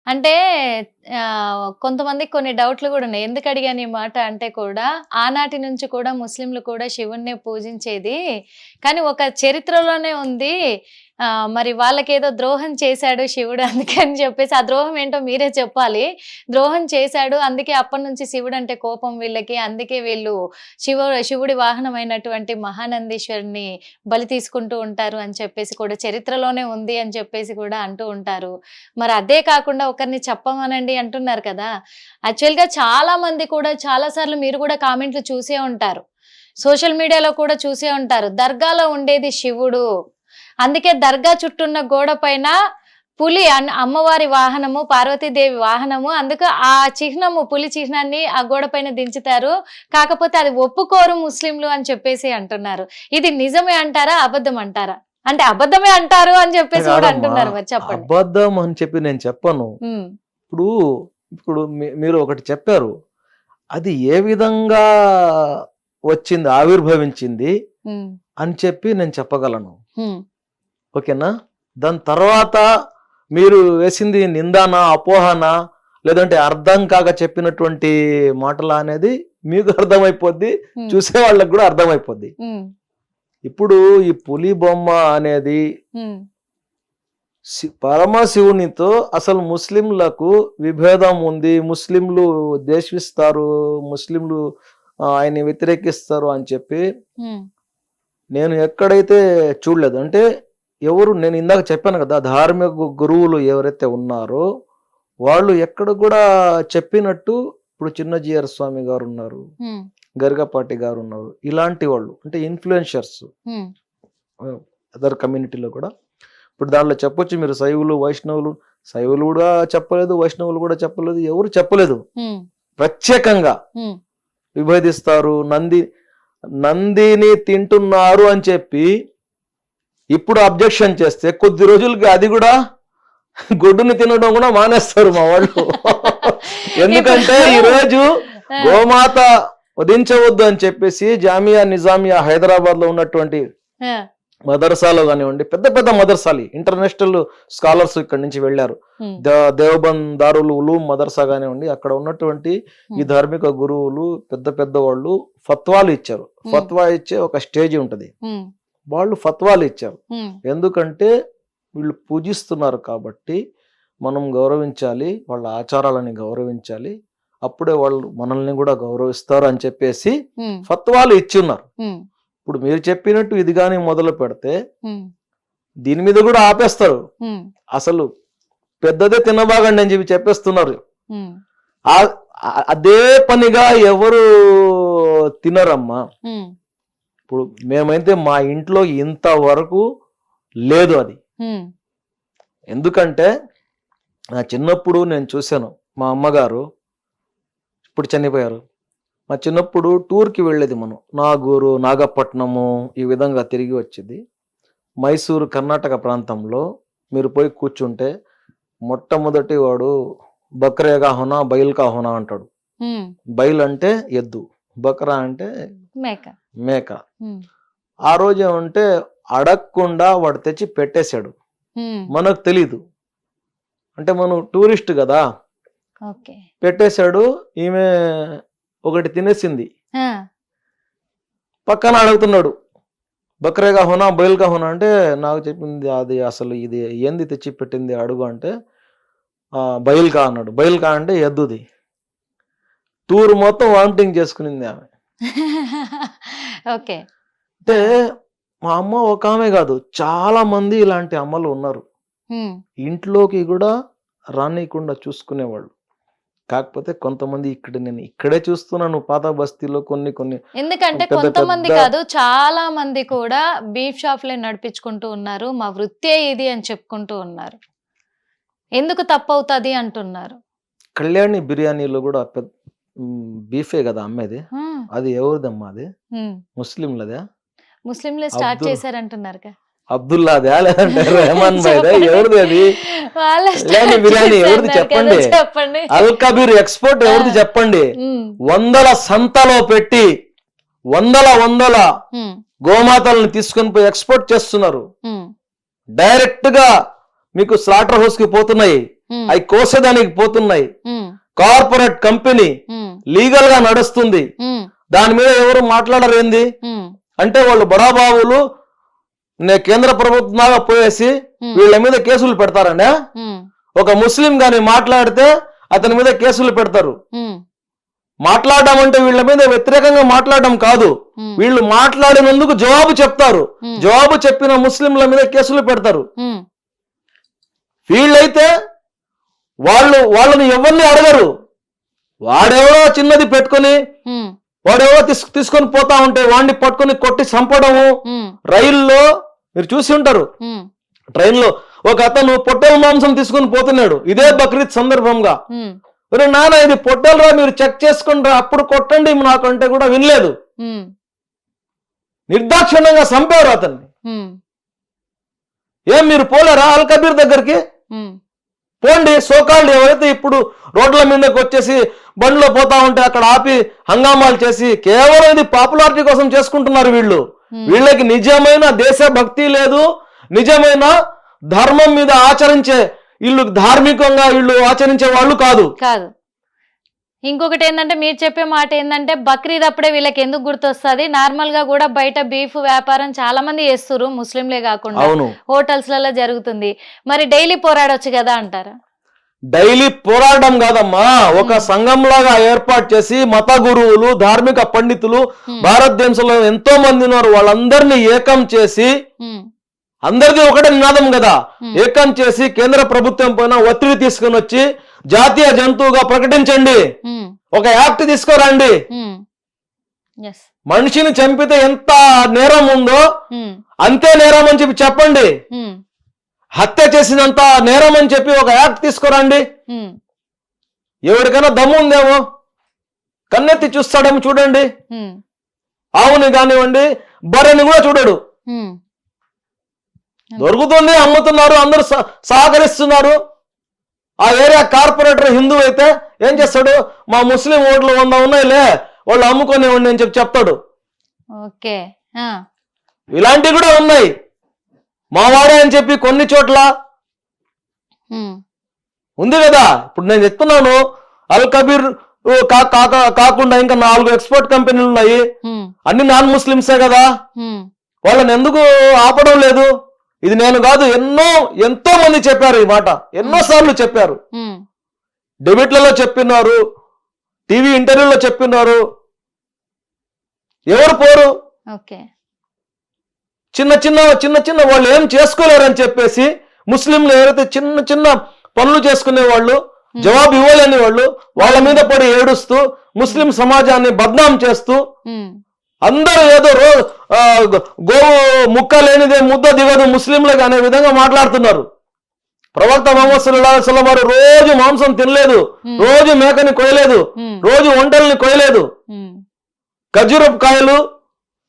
అంటే కొంతమందికి కొన్ని డౌట్లు కూడా ఉన్నాయి. ఎందుకు అడిగాను ఈ మాట అంటే కూడా, ఆనాటి నుంచి కూడా ముస్లింలు కూడా శివుడినే పూజించేది. కానీ ఒక చరిత్రలోనే ఉంది. మరి వాళ్ళకేదో ద్రోహం చేశాడు శివుడు అందుకని చెప్పేసి, ఆ ద్రోహం ఏంటో మీరే చెప్పాలి. ద్రోహం చేశాడు అందుకే అప్పటినుంచి శివుడు అంటే కోపం వీళ్ళకి. అందుకే వీళ్ళు శివుడి వాహనమైనటువంటి మహానందీశ్వరుని బలి తీసుకుంటూ ఉంటారు అని చెప్పేసి కూడా చరిత్రలోనే ఉంది అని చెప్పేసి కూడా అంటూ ఉంటారు. మరి అదే కాకుండా ఒకరిని చెప్పమనండి అంటున్నారు కదా. యాక్చువల్గా చాలా మంది కూడా చాలా సార్లు మీరు కూడా కామెంట్లు చూసే ఉంటారు, సోషల్ మీడియాలో కూడా చూసే ఉంటారు. దర్గాలో ఉండేది శివుడు, అందుకే దర్గా చుట్టూన్న గోడ పైన పులి అమ్మవారి వాహనము, పార్వతీదేవి వాహనము, అందుకు ఆ చిహ్నము పులి చిహ్నాన్ని ఆ గోడ పైన దించుతారు. కాకపోతే అది ఒప్పుకోరు ముస్లింలు అని చెప్పేసి అంటున్నారు. ఇది నిజమే అంటారా, అబద్ధం అంటారా? అంటే అబద్ధమే అంటారు అని చెప్పేసి కూడా అంటున్నారు. మరి చెప్పండి. అబద్ధం అని చెప్పి నేను చెప్పను. ఇప్పుడు ఇప్పుడు మీరు ఒకటి చెప్పారు, అది ఏ విధంగా వచ్చింది, ఆవిర్భవించింది అని చెప్పి నేను చెప్పగలను. ఓకేనా? దాని తర్వాత మీరు వేసింది నిందానా, అపోహనా, లేదంటే అర్థం కాక చెప్పినటువంటి మాటలా అనేది మీకు అర్థమైపోద్ది, చూసే వాళ్ళకి కూడా అర్థమైపోద్ది. ఇప్పుడు ఈ పులి బొమ్మ అనేది పరమశివునితో అసలు ముస్లింలకు విభేదం ఉంది, ముస్లింలు ద్వేషిస్తారు, ముస్లింలు ఆయన్ని వ్యతిరేకిస్తారు అని చెప్పి నేను ఎక్కడైతే చూడలేదు. అంటే ఎవరు, నేను ఇందాక చెప్పాను కదా, ధార్మిక గురువులు ఎవరైతే ఉన్నారో వాళ్ళు ఎక్కడ కూడా చెప్పినట్టు, ఇప్పుడు చిన్నజీఆర్ స్వామి గారు ఉన్నారు, గరికపాటి గారు ఉన్నారు, ఇలాంటి వాళ్ళు అంటే ఇన్ఫ్లుయెన్షర్స్ అదర్ కమ్యూనిటీలో కూడా. ఇప్పుడు దాంట్లో చెప్పొచ్చు మీరు శైవులు వైష్ణవులు, శైవులు కూడా చెప్పలేదు, వైష్ణవులు కూడా చెప్పలేదు, ఎవరు చెప్పలేదు. ప్రత్యేకంగా విభేదిస్తారు, నందిని తింటున్నారు అని చెప్పి ఇప్పుడు అబ్జెక్షన్ చేస్తే కొద్ది రోజులకి అది కూడా గొడ్డుని తినడం కూడా మానేస్తారు మా వాళ్ళు. ఎందుకంటే ఈరోజు గోమాత వధించవద్దు అని చెప్పేసి జామియా నిజామియా హైదరాబాద్ లో ఉన్నటువంటి మదర్సాలో కానివ్వండి, పెద్ద పెద్ద మదర్సాలు, ఇంటర్నేషనల్ స్కాలర్స్ ఇక్కడ నుంచి వెళ్ళారు. దేవబంద్ దారుల్ ఉలూమ్ మదర్సా కానివ్వండి, అక్కడ ఉన్నటువంటి ఈ ధార్మిక గురువులు పెద్ద పెద్ద వాళ్ళు ఫత్వాలు ఇచ్చారు. ఫత్వా ఇచ్చే ఒక స్టేజ్ ఉంటది, వాళ్ళు ఫత్వాలు ఇచ్చారు. ఎందుకంటే వీళ్ళు పూజిస్తున్నారు కాబట్టి మనం గౌరవించాలి, వాళ్ళ ఆచారాలని గౌరవించాలి, అప్పుడే వాళ్ళు మనల్ని కూడా గౌరవిస్తారు అని చెప్పేసి ఫత్వాలు ఇచ్చి ఉన్నారు. ఇప్పుడు మీరు చెప్పినట్టు ఇది కానీ మొదలు పెడితే దీని మీద కూడా ఆపేస్తారు. అసలు పెద్దదే తినబాగండి అని చెప్పి చెప్పేస్తున్నారు. అదే పనిగా ఎవరు తినరమ్మా. ఇప్పుడు మేమైతే మా ఇంట్లో ఇంతవరకు లేదు అది. ఎందుకంటే నా చిన్నప్పుడు నేను చూశాను, మా అమ్మగారు ఇప్పుడు చనిపోయారు, మా చిన్నప్పుడు టూర్కి వెళ్ళేది మనం, నాగూరు, నాగపట్నము, ఈ విధంగా తిరిగి వచ్చేది. మైసూరు కర్ణాటక ప్రాంతంలో మీరు పోయి కూర్చుంటే మొట్టమొదటి వాడు బక్రేగా హోనా బయల్కా హోనా అంటాడు. బయల్ అంటే ఎద్దు, బక్రా అంటే మేక. ఆ రోజు ఏమంటే అడగకుండా వాడు తెచ్చి పెట్టేశాడు, మనకు తెలీదు. అంటే మనం టూరిస్ట్ కదా, పెట్టేశాడు. ఈమె ఒకటి తినేసింది, పక్కన అడుగుతున్నాడు బక్రేగా హోనా బయల్గా హోనా అంటే, నాకు చెప్పింది అది అసలు ఇది ఏంది తెచ్చి పెట్టింది అడుగు అంటే బయల్కా అన్నాడు. బయల్కా అంటే ఎద్దుది. టూర్ మొత్తం వామిటింగ్ చేసుకునింది ఆమె. అంటే మా అమ్మ ఒక ఆమె కాదు, చాలా మంది ఇలాంటి అమ్మలు ఉన్నారు. ఇంట్లోకి కూడా రానియకుండా చూసుకునేవాళ్ళు. కాకపోతే కొంతమంది నేను ఇక్కడే చూస్తున్నాను, పాత బస్తీలో కొన్ని. ఎందుకంటే కొంతమంది కాదు, చాలా మంది కూడా బీఫ్ షాప్లే నడిపించుకుంటూ ఉన్నారు, మా వృత్తే ఇది అని చెప్పుకుంటూ ఉన్నారు. ఎందుకు తప్పవుతుంది అంటున్నారు. కళ్యాణి బిర్యానీలో కూడా బీఫే కదా అమ్మేది, అది ఎవరిదమ్మా? అది ముస్లింలదే, ముస్లింలే స్టార్ట్ చేశారంటున్నారు. అబ్దుల్లాదా లేదంటే రెహమాన్ భాయ్దా, ఎవరిది అది? బిర్యానీ ఎవరిది చెప్పండి? అల్ కబీర్ ఎక్స్పోర్ట్ ఎవరిది చెప్పండి? వందల సంతలో పెట్టి వందల గోమాతలను తీసుకొని పోయి ఎక్స్పోర్ట్ చేస్తున్నారు. డైరెక్ట్ గా మీకు స్లాటర్ హౌస్ కి పోతున్నాయి. అవి కోసేదానికి పోతున్నాయి. కార్పొరేట్ కంపెనీ లీగల్ గా నడుస్తుంది, దాని మీద ఎవరు మాట్లాడరు ఏంది అంటే వాళ్ళు బడాబాబులు కేంద్ర ప్రభుత్వంగా పోయేసి వీళ్ళ మీద కేసులు పెడతారండి. ఒక ముస్లిం గాని మాట్లాడితే అతని మీద కేసులు పెడతారు. మాట్లాడడం అంటే వీళ్ళ మీద వ్యతిరేకంగా మాట్లాడడం కాదు, వీళ్ళు మాట్లాడినందుకు జవాబు చెప్తారు, జవాబు చెప్పిన ముస్లింల మీద కేసులు పెడతారు. వీళ్ళైతే వాళ్ళని ఎవరిని అడగరు. వాడెవరో చిన్నది పెట్టుకుని వాడెవరో తీసుకొని పోతా ఉంటే వాడిని పట్టుకుని కొట్టి చంపడము. రైల్లో మీరు చూసి ఉంటారు, ట్రైన్ లో ఒక అతను పొట్టేల మాంసం తీసుకుని పోతున్నాడు ఇదే బక్రీద్ సందర్భంగా. నాన్న ఇది పొట్టేలరా, మీరు చెక్ చేసుకుంటారా, అప్పుడు కొట్టండి నాకంటే కూడా వినలేదు. నిర్దాక్షిణ్యంగా చంపారు అతన్ని. ఏం మీరు పోలేరా అల్ కబీర్ దగ్గరికి? పోండి. సోకాళ్ళు ఎవరైతే ఇప్పుడు రోడ్ల మీదకి వచ్చేసి బండ్లో పోతా ఉంటే అక్కడ ఆపి హంగామాలు చేసి కేవలం ఇది పాపులారిటీ కోసం చేసుకుంటున్నారు వీళ్ళు. వీళ్ళకి నిజమైన దేశభక్తి లేదు, నిజమైన ధర్మం మీద ఆచరించే వీళ్ళు ధార్మికంగా వీళ్ళు ఆచరించే వాళ్ళు కాదు. ఇంకొకటి ఏంటంటే మీరు చెప్పే మాట ఏంటంటే బక్రీద్ అప్పుడే వీళ్ళకి ఎందుకు గుర్తొస్తుంది, నార్మల్ గా కూడా బయట బీఫ్ వ్యాపారం చాలా మంది చేస్తున్నారు, ముస్లింలే కాకుండా హోటల్స్ లలో జరుగుతుంది, మరి డైలీ పోరాడొచ్చు కదా అంటారా? డైలీ పోరాడడం కాదమ్మా, ఒక సంఘం లాగా ఏర్పాటు చేసి మత గురువులు ధార్మిక పండితులు భారతదేశంలో ఎంతో మంది ఉన్నారు, వాళ్ళందరినీ ఏకం చేసి అందరిది ఒకటే నినాదం కదా, ఏకం చేసి కేంద్ర ప్రభుత్వం పైన ఒత్తిడి తీసుకుని వచ్చి జాతీయ జంతువుగా ప్రకటించండి, ఒక యాక్ట్ తీసుకురండి. మనిషిని చంపితే ఎంత నేరం ఉందో అంతే నేరం అని చెప్పి చెప్పండి, హత్య చేసినంత నేరం అని చెప్పి ఒక యాక్ట్ తీసుకురండి. ఎవరికైనా దమ్ము ఉందేమో కన్నెత్తి చూస్తాడేమో చూడండి. ఆవుని కానివ్వండి బర్రెని కూడా చూడడు. దొరుకుతుంది, అమ్ముతున్నారు, అందరూ సహకరిస్తున్నారు. ఆ ఏరియా కార్పొరేటర్ హిందూ అయితే ఏం చేస్తాడు, మా ముస్లిం ఓట్లు 100 ఉన్నాయిలే వాళ్ళు అమ్ముకునేవ్వండి అని చెప్పి చెప్తాడు. ఇలాంటివి కూడా ఉన్నాయి. మావాడే అని చెప్పి కొన్ని చోట్ల ఉంది కదా. ఇప్పుడు నేను చెప్తున్నాను అల్ కబీర్ కాకుండా ఇంకా 4 ఎక్స్పోర్ట్ కంపెనీలు ఉన్నాయి, అన్ని నాన్ ముస్లింసే కదా, వాళ్ళని ఎందుకు ఆపడం లేదు? ఇది నేను కాదు, ఎంతో మంది చెప్పారు ఈ మాట, ఎన్నోసార్లు చెప్పారు, డెబిట్లలో చెప్పినారు, టీవీ ఇంటర్వ్యూలో చెప్పినారు. ఎవరు పోరు? చిన్న చిన్న వాళ్ళు ఏం చేసుకోలేరని చెప్పేసి ముస్లింలు ఎవరైతే చిన్న చిన్న పనులు చేసుకునే వాళ్ళు, జవాబు ఇవ్వలేని వాళ్ళు, వాళ్ళ మీద పడి ఏడుస్తూ ముస్లిం సమాజాన్ని బద్నాం చేస్తూ అందరూ ఏదో గోవు ముక్క లేనిదే ముద్ద దిగదు ముస్లింలకు అనే విధంగా మాట్లాడుతున్నారు. ప్రవక్త ముహమ్మద్ సల్లల్లాహు అలైహి వసల్లం వారు రోజు మాంసం తినలేదు, రోజు మేకని కొయ్యలేదు, రోజు ఒంటల్ని కొయ్యలేదు, ఖర్జూరపు కాయలు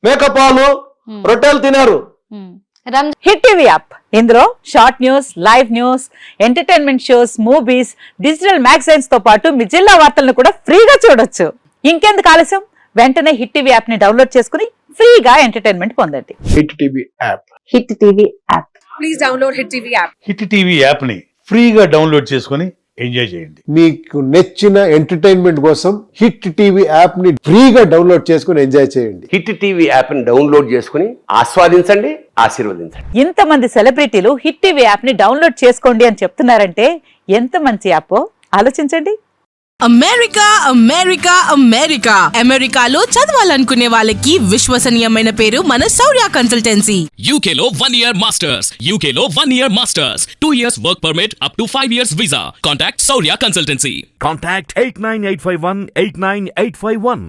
మేకపాలు రొట్టెలు తినారు. హిట్ టీవీ యాప్, ఇందులో short news, live news, entertainment shows, movies, digital magazines తో పాటు మీ జిల్లా వార్తలను కూడా ఫ్రీగా చూడొచ్చు. ఇంకెందుకు ఆలస్యం, వెంటనే హిట్ టీవీ యాప్ ని డౌన్లోడ్ చేసుకుని ఫ్రీగా ఎంటర్టైన్మెంట్ పొందండి. Hit TV app, hit TV app, please download hit TV app. Hit TV app ని ఫ్రీగా డౌన్లోడ్ చేసుకుని ఎంజాయ్ చేయండి. మీకు నచ్చిన ఎంటర్టైన్మెంట్ కోసం హిట్ టీవీ యాప్ ని ఫ్రీగా డౌన్లోడ్ చేసుకుని ఎంజాయ్ చేయండి. హిట్ టీవీ యాప్ ని డౌన్లోడ్ చేసుకుని ఆస్వాదించండి, ఆశీర్వదించండి. ఇంతమంది సెలబ్రిటీలు హిట్ టీవీ యాప్ ని డౌన్లోడ్ చేసుకోండి అని చెప్తున్నారంటే ఎంత మంచి యాప్ ఆలోచించండి. అమెరికా అమెరికా అమెరికా అమెరికాలో చదవాలనుకునే వాళ్ళకి విశ్వసనీయమైన పేరు మన శౌర్య కన్సల్టెన్సీ. UK లో 1 year masters, UK లో 1 year masters, 2 years work permit up to 5 years visa. Contact Saurya Consultancy. Contact 89851 89851.